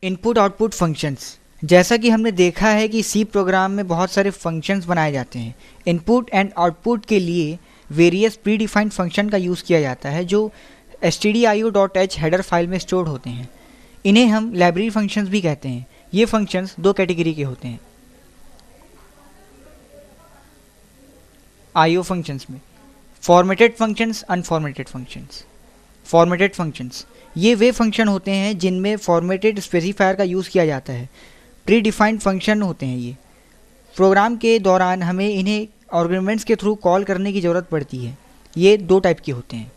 Input output functions. जैसा कि हमने देखा है कि सी प्रोग्राम में बहुत सारे फंक्शंस बनाए जाते हैं। इनपुट एंड आउटपुट के लिए वेरियस प्री डिफाइंड फंक्शन का यूज़ किया जाता है जो stdio.h हेडर फाइल में स्टोर्ड होते हैं। इन्हें हम लाइब्रेरी फंक्शंस भी कहते हैं। ये फंक्शंस दो कैटेगरी के होते हैं IO फंक्शंस में, formatted functions, unformatted functions. Formatted functions ये वे फंक्शन होते हैं जिनमें फॉर्मेटेड स्पेसिफायर का यूज़ किया जाता है। प्री डिफाइंड फंक्शन होते हैं ये। प्रोग्राम के दौरान हमें इन्हें आर्गुमेंट्स के थ्रू कॉल करने की ज़रूरत पड़ती है। ये दो टाइप के होते हैं,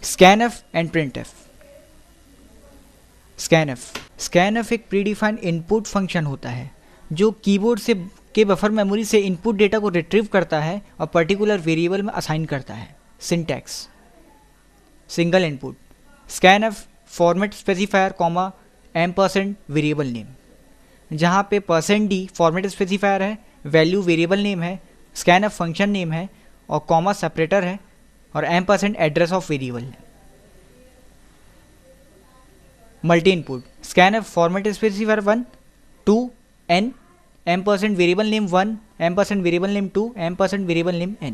स्कैनफ एंड प्रिंटफ। स्कैनफ एक प्री डिफाइंड इनपुट फंक्शन होता है जो कीबोर्ड से के बफर मेमोरी से इनपुट डेटा को रिट्रीव करता है और पर्टिकुलर वेरिएबल में असाइन करता है। Syntax single input, scanf format specifier comma ampersand variable name, जहाँ पे %d फॉर्मेट स्पेसिफायर है, वैल्यू वेरिएबल नेम है, स्कैनफ फंक्शन नेम है और कॉमा सेपरेटर है और एम्परसेंड एड्रेस ऑफ वेरिएबल है। Multi input, scanf format specifier 1 2 n ampersand variable name 1 ampersand variable name 2 ampersand variable name n।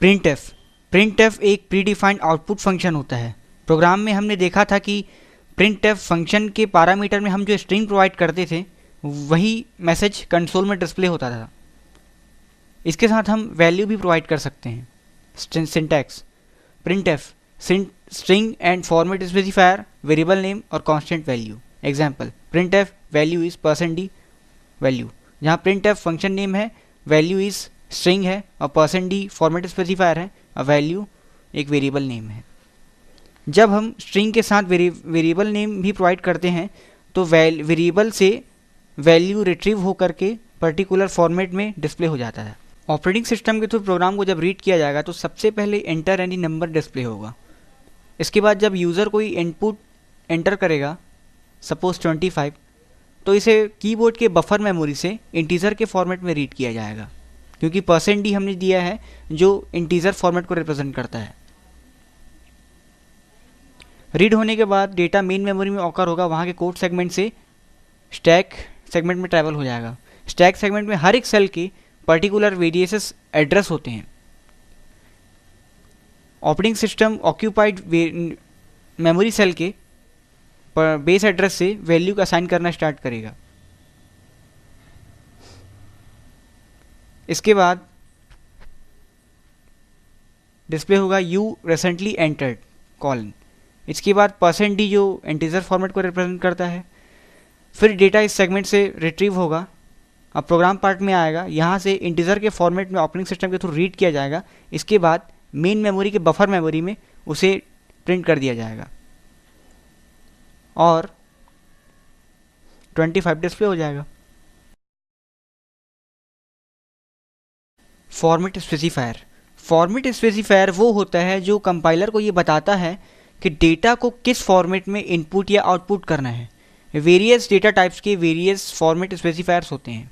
Printf एक pre defined output function होता है। Programme में हमने देखा था कि प्रिंटफ फंक्शन के पैरामीटर में हम जो स्ट्रिंग प्रोवाइड करते थे वही मैसेज कंसोल में डिस्प्ले होता था। इसके साथ हम वैल्यू भी प्रोवाइड कर सकते हैं। Syntax printf string and format specifier variable name और constant value. Example printf value is %d value, जहाँ प्रिंटफ फंक्शन नेम है, वैल्यू इज स्ट्रिंग है और %d फॉर्मेट स्पेसिफायर है और वैल्यू एक वेरिएबल नेम है। जब हम स्ट्रिंग के साथ वेरिएबल नेम भी प्रोवाइड करते हैं तो वेरिएबल से वैल्यू रिट्रीव होकर के पर्टिकुलर फॉर्मेट में डिस्प्ले हो जाता है। ऑपरेटिंग सिस्टम के थ्रू प्रोग्राम को जब रीड किया जाएगा तो सबसे पहले एंटर एनी नंबर डिस्प्ले होगा। इसके बाद जब यूज़र कोई इनपुट एंटर करेगा, सपोज 25, तो इसे कीबोर्ड के बफर मेमोरी से इंटीजर के फॉर्मेट में रीड किया जाएगा, क्योंकि %d हमने दिया है जो इंटीजर फॉर्मेट को रिप्रेजेंट करता है। रीड होने के बाद डेटा मेन मेमोरी में ऑकर होगा, वहाँ के कोड सेगमेंट से स्टैक सेगमेंट में ट्रैवल हो जाएगा। स्टैक सेगमेंट में हर एक सेल के पर्टिकुलर वेरिएसेस एड्रेस होते हैं। Operating system occupied memory cell के बेस एड्रेस से वैल्यू का असाइन करना स्टार्ट करेगा। इसके बाद डिस्प्ले होगा यू रिसेंटली एंटर्ड कॉलन। इसके बाद %d जो इंटीजर फॉर्मेट को रिप्रेजेंट करता है। फिर डेटा इस सेगमेंट से रिट्रीव होगा, अब प्रोग्राम पार्ट में आएगा, यहाँ से इंटीजर के फॉर्मेट में ऑपरेटिंग सिस्टम के थ्रू रीड किया जाएगा। इसके बाद मेन मेमोरी के बफर मेमोरी में उसे प्रिंट कर दिया जाएगा और 25 डिस्प्ले हो जाएगा। फॉर्मेट स्पेसिफायर वो होता है जो कंपाइलर को ये बताता है कि डेटा को किस फॉर्मेट में इनपुट या आउटपुट करना है। वेरियस डेटा टाइप्स के वेरियस फॉर्मेट स्पेसिफायर्स होते हैं।